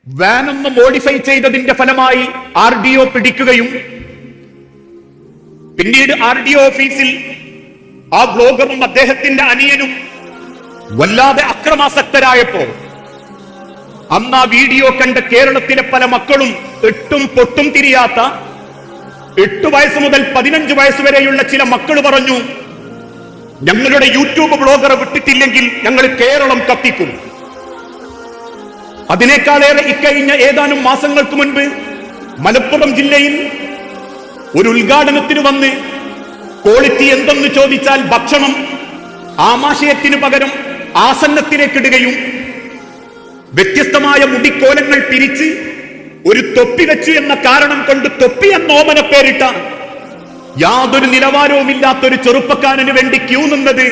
വാനൊന്ന് modify ചെയ്തതിന്റെ ഫലമായി RDO പിടിക്കുകയും പിന്നീട് RDO ഓഫീസിൽ ആ ബ്ലോഗറും അദ്ദേഹത്തിന്റെ അനിയനും വല്ലാതെ അക്രമാസക്തരായപ്പോ അന്ന് ആ വീഡിയോ കണ്ട കേരളത്തിലെ പല മക്കളും എട്ടും പൊട്ടും തിരിയാത്ത 8 വയസ്സ് മുതൽ 15 വയസ്സ് വരെയുള്ള ചില മക്കൾ പറഞ്ഞു, ഞങ്ങളുടെ യൂട്യൂബ് ബ്ലോഗറെ വിട്ടിട്ടില്ലെങ്കിൽ ഞങ്ങൾ കേരളം കത്തിക്കും. അതിനേക്കാളേറെ ഇക്കഴിഞ്ഞ ഏതാനും മാസങ്ങൾക്ക് മുൻപ് മലപ്പുറം ജില്ലയിൽ ഒരു ഉദ്ഘാടനത്തിന് വന്ന് ക്വാളിറ്റി എന്തെന്ന് ചോദിച്ചാൽ ഭക്ഷണം ആമാശയത്തിന് പകരം ആസന്നത്തിലേക്കിടുകയും വ്യത്യസ്തമായ മുടിക്കോലങ്ങൾ പിരിച്ച് ഒരു തൊപ്പി വെച്ചു എന്ന കാരണം കൊണ്ട് തൊപ്പി എന്ന ഓമന പേരിട്ട യാതൊരു നിലവാരവുമില്ലാത്തൊരു ചെറുപ്പക്കാരന് വേണ്ടി ക്യൂ നിന്നത്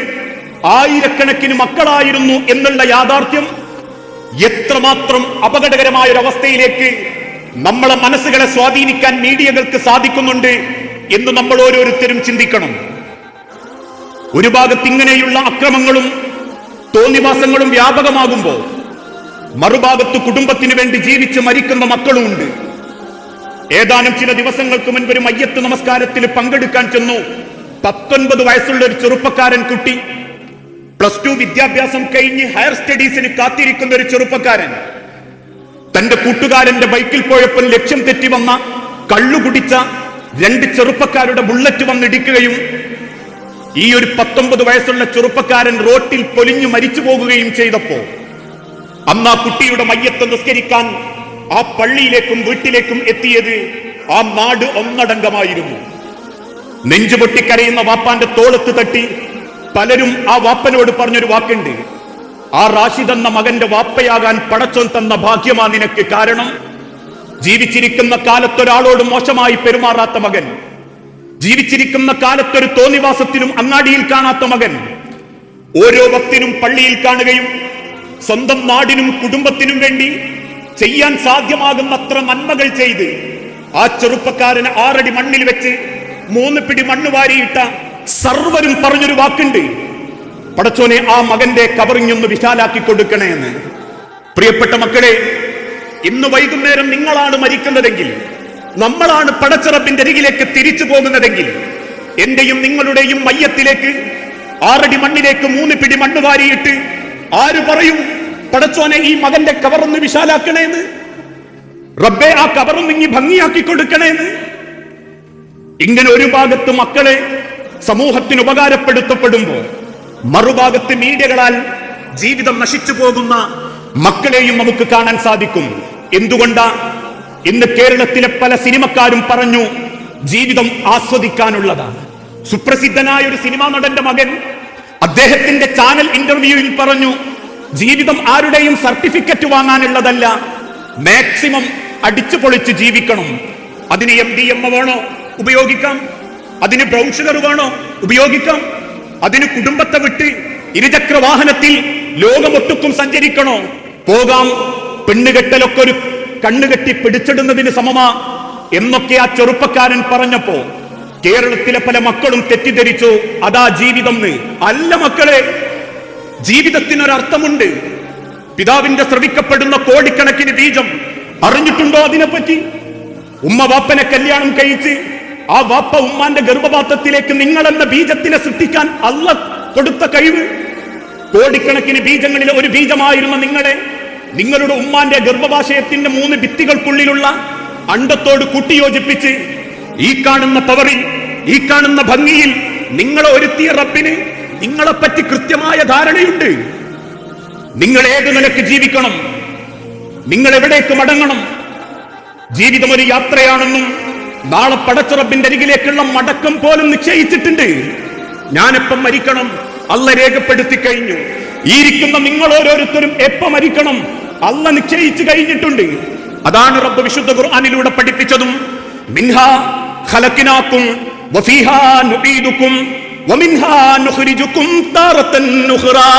ആയിരക്കണക്കിന് മക്കളായിരുന്നു എന്നുള്ള യാഥാർത്ഥ്യം എത്രമാത്രം അപകടകരമായ ഒരവസ്ഥയിലേക്ക് നമ്മളെ മനസ്സുകളെ സ്വാധീനിക്കാൻ മീഡിയകൾക്ക് സാധിക്കുന്നുണ്ട് എന്ന് നമ്മൾ ഓരോരുത്തരും ചിന്തിക്കണം. ഒരു ഭാഗത്ത് ഇങ്ങനെയുള്ള അക്രമങ്ങളും തോന്നിവാസങ്ങളും വ്യാപകമാകുമ്പോൾ മറുഭാഗത്ത് കുടുംബത്തിന് വേണ്ടി ജീവിച്ച് മരിക്കുന്ന മക്കളുമുണ്ട്. ഏതാനും ചില ദിവസങ്ങൾക്ക് മുൻപ് ഒരു മയ്യത്ത് നമസ്കാരത്തിൽ പങ്കെടുക്കാൻ ചെന്നു. 19 വയസ്സുള്ള ഒരു ചെറുപ്പക്കാരൻ കുട്ടി, +2 വിദ്യാഭ്യാസം കഴിഞ്ഞ് ഹയർ സ്റ്റഡീസിന് കാത്തിരിക്കുന്ന ഒരു ചെറുപ്പക്കാരൻ തന്റെ കൂട്ടുകാരന്റെ ബൈക്കിൽ പോയപ്പോൾ ലക്ഷ്യം തെറ്റി വന്ന കള്ളുകുടിച്ച 2 ചെറുപ്പക്കാരുടെ ബുള്ളറ്റ് വന്നിടിക്കുകയും ഈ ഒരു 19 വയസ്സുള്ള ചെറുപ്പക്കാരൻ റോട്ടിൽ പൊലിഞ്ഞു മരിച്ചു പോകുകയും ചെയ്തപ്പോ അന്ന് ആ കുട്ടിയുടെ മയ്യത്ത് നിസ്കരിക്കാൻ ആ പള്ളിയിലേക്കും വീട്ടിലേക്കും എത്തിയത് ആ നാട് ഒന്നടങ്കമായിരുന്നു. നെഞ്ചുപൊട്ടിക്കരയുന്ന വാപ്പാന്റെ തോളത്ത് തട്ടി പലരും ആ വാപ്പനോട് പറഞ്ഞൊരു വാക്കുണ്ട്, ആ റാഷിദ് എന്ന മകന്റെ വാപ്പയാകാൻ പടച്ചോൻ തന്ന ഭാഗ്യമാ നിനക്ക്. കാരണം ജീവിച്ചിരിക്കുന്ന കാലത്തൊരാളോട് മോശമായി പെരുമാറാത്ത മകൻ, ജീവിച്ചിരിക്കുന്ന കാലത്തൊരു തോന്നിവാസത്തിനും അങ്ങാടിയിൽ കാണാത്ത മകൻ, ഓരോ ഭക്തിനും പള്ളിയിൽ കാണുകയും സ്വന്തം നാടിനും കുടുംബത്തിനും വേണ്ടി ചെയ്യാൻ സാധ്യമാകുന്നത്ര നന്മകൾ ചെയ്ത് ആ ചെറുപ്പക്കാരന് 6 അടി മണ്ണിൽ വെച്ച് 3 പിടി മണ്ണ് വാരിയിട്ട സർവരും പറഞ്ഞൊരു വാക്കുണ്ട്, പടച്ചോനെ ആ മകന്റെ കബറിഞ്ഞൊന്ന് വിശാലാക്കി കൊടുക്കണേ എന്ന്. പ്രിയപ്പെട്ട മക്കളെ, ഇന്ന് വൈകുന്നേരം നിങ്ങളാണ് മരിക്കുന്നതെങ്കിൽ, നമ്മളാണ് പടച്ചറപ്പിന്റെ അരികിലേക്ക് തിരിച്ചു പോകുന്നതെങ്കിൽ, എന്റെയും നിങ്ങളുടെയും മയ്യത്തിലേക്ക് 6 അടി മണ്ണിലേക്ക് 3 പിടി മണ്ണ് വാരിയിട്ട് ആര് പറയും, പടച്ചോനെ ഈ മകന്റെ കബറൊന്ന് വിശാലാക്കണേന്ന്, റബ്ബേ ആ കബറൊന്ന് ഇങ്ങി ഭംഗിയാക്കി കൊടുക്കണേന്ന്. ഇങ്ങനെ ഒരു ഭാഗത്ത് മക്കളെ സമൂഹത്തിന് ഉപകാരപ്പെടുത്തപ്പെടുമ്പോ മറുഭാഗത്ത് മീഡിയകളാൽ ജീവിതം നശിച്ചു പോകുന്ന മക്കളെയും നമുക്ക് കാണാൻ സാധിക്കും. എന്തുകൊണ്ടാ? ഇന്ന് കേരളത്തിലെ പല സിനിമക്കാരും പറഞ്ഞു ജീവിതം ആസ്വദിക്കാനുള്ളതാണ്. സുപ്രസിദ്ധനായ ഒരു സിനിമാ നടന്റെ മകൻ അദ്ദേഹത്തിന്റെ ചാനൽ ഇന്റർവ്യൂവിൽ പറഞ്ഞു, ജീവിതം ആരുടെയും സർട്ടിഫിക്കറ്റ് വാങ്ങാനുള്ളതല്ല, മാക്സിമം അടിച്ചു പൊളിച്ച് ജീവിക്കണം. അതിന് MDMA വേണോ? ഉപയോഗിക്കാം. അതിന് ബ്രൗഷർ വേണോ? ഉപയോഗിക്കാം. അതിന് കുടുംബത്തെ വിട്ട് ഇരുചക്ര വാഹനത്തിൽ ലോകമൊട്ടുക്കും സഞ്ചരിക്കണോ? പോകാം. പെണ്ണുകെട്ടലൊക്കെ ഒരു കണ്ണുകെട്ടി പിടിച്ചിടുന്നതിന് സമമാ എന്നൊക്കെ ആ ചെറുപ്പക്കാരൻ പറഞ്ഞപ്പോ കേരളത്തിലെ പല മക്കളും തെറ്റിദ്ധരിച്ചു അതാ ജീവിതം. അല്ല മക്കളെ, ജീവിതത്തിനൊരർത്ഥമുണ്ട്. പിതാവിന്റെ ശ്രവിക്കപ്പെടുന്ന കോടിക്കണക്കിന് ബീജം അറിഞ്ഞിട്ടുണ്ടോ അതിനെപ്പറ്റി? ഉമ്മ വാപ്പനെ കല്യാണം കഴിച്ച് ആ വാപ്പ ഉമ്മാന്റെ ഗർഭപാത്രത്തിലേക്ക് നിങ്ങളെന്ന ബീജത്തിനെ സൃഷ്ടിക്കാൻ അല്ലാഹ് കൊടുത്ത കഴിവ്. കോടിക്കണക്കിന് ബീജങ്ങളിലെ ഒരു ബീജമായിരുന്ന നിങ്ങളുടെ ഉമ്മാന്റെ ഗർഭപാശയത്തിന്റെ 3 ഭിത്തികൾക്കുള്ളിലുള്ള അണ്ടത്തോട് കൂട്ടിയോജിപ്പിച്ച് ഈ കാണുന്ന പവറിൽ, ഈ കാണുന്ന ഭംഗിയിൽ നിങ്ങളെ ഒരുത്തിയ റബ്ബിന് നിങ്ങളെപ്പറ്റി കൃത്യമായ ധാരണയുണ്ട്. നിങ്ങൾ ഏത് നിലക്ക് ജീവിക്കണം, നിങ്ങൾ എവിടേക്ക് മടങ്ങണം. ജീവിതം ഒരു യാത്രയാണെന്നും നാളെ പടച്ച റബ്ബിന്റെ അരികിലേക്കുള്ള മടക്കം പോലും നിശ്ചയിച്ചിട്ടുണ്ട്. ഞാനെപ്പം മരിക്കണം അല്ലാഹ് രേഖപ്പെടുത്തി കഴിഞ്ഞു. ഈ ഇരിക്കുന്ന നിങ്ങൾ ഓരോരുത്തരും എപ്പം മരിക്കണം അല്ലാഹ് നിശ്ചയിച്ചു കഴിഞ്ഞിട്ടുണ്ട്. അതാണ് റബ്ബ് വിശുദ്ധ ഖുർആനിലൂടെ പഠിപ്പിച്ചതും, മിൻഹാ ഖലഖനാകും വഫീഹാ നുഈദുകും വമിൻഹാ നുഖ്രിജുകും താറത്തൻ ഉഖ്റാ.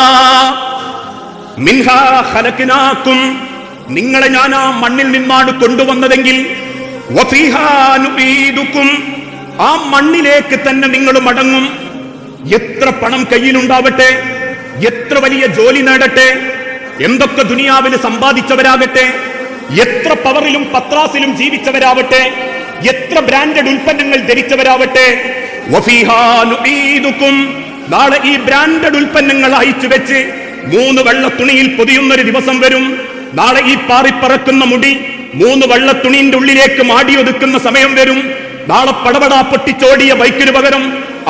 മിൻഹാ ഖലഖനാകും, നിങ്ങളെ ഞാൻ ആ മണ്ണിൽ നിന്നാണ് കൊണ്ടുവന്നതെങ്കിൽ, വഫീഹാ നുഈദുകും, ആ മണ്ണിലേക്ക് തന്നെ നിങ്ങൾ മടങ്ങും. എത്ര പണം കയ്യിലുണ്ടാവട്ടെ, എത്ര വലിയ ജോലി നേടട്ടെ, എന്തൊക്കെ ദുനിയാവിൽ സമ്പാദിച്ചവരാകട്ടെ, എത്ര പവറിലും പത്രാസിലും ജീവിച്ചവരാവട്ടെ, എത്ര ബ്രാൻഡഡ് ഉൽപ്പന്നങ്ങൾ ധരിച്ചവരാവട്ടെ, വഫീഹാ നുഈദുക്കും, നാളെ ഈ ബ്രാൻഡഡ് ഉൽപ്പന്നങ്ങൾ അയച്ചു വെച്ച് 3 വെള്ള തുണിയിൽ പൊതിയുന്നൊരു ദിവസം വരും. നാളെ ഈ പാറിപ്പറക്കുന്ന മുടി 3 വെള്ള തുണിന്റെ ഉള്ളിലേക്ക് മാടിയൊതുക്കുന്ന സമയം വരും. നാളെ പടപടാ പൊട്ടിച്ചോടിയ ബൈക്കിന് പകരം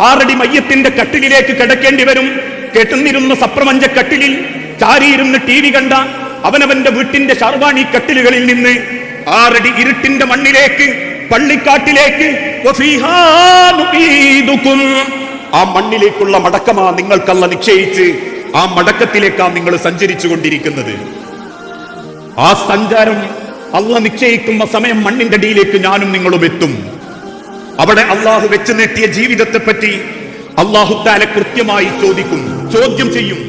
6 അടി മയ്യത്തിന്റെ കട്ടിലിലേക്ക് കിടക്കേണ്ടി വരും. കെട്ടുന്നിരുന്ന സപ്രമഞ്ച കട്ടിലിൽ ചാരിയിരുന്ന് TV കണ്ട അവനവന്റെ വീട്ടിന്റെ ഷർവാണി കട്ടിലുകളിൽ നിന്ന് 6 അടി ഇരുട്ടിന്റെ മണ്ണിലേക്ക്, പള്ളിക്കാട്ടിലേക്ക്, വഫീഹാ നുഈദുക്കും, ആ മണ്ണിലേക്കുള്ള മടക്കമാ നിങ്ങൾക്കല്ല നിശ്ചയിച്ച് ആ മടക്കത്തിലേക്കാ നിങ്ങൾ സഞ്ചരിച്ചു കൊണ്ടിരിക്കുന്നത്. ആ സഞ്ചാരം അള്ളാഹ് നിശ്ചയിക്കുന്ന സമയം മണ്ണിന്റെ അടിയിലേക്ക് ഞാനും നിങ്ങളും എത്തും. അവിടെ അള്ളാഹു വെച്ച് നീട്ടിയ ജീവിതത്തെ പറ്റി അള്ളാഹു തആല കൃത്യമായി ചോദ്യം ചെയ്യും.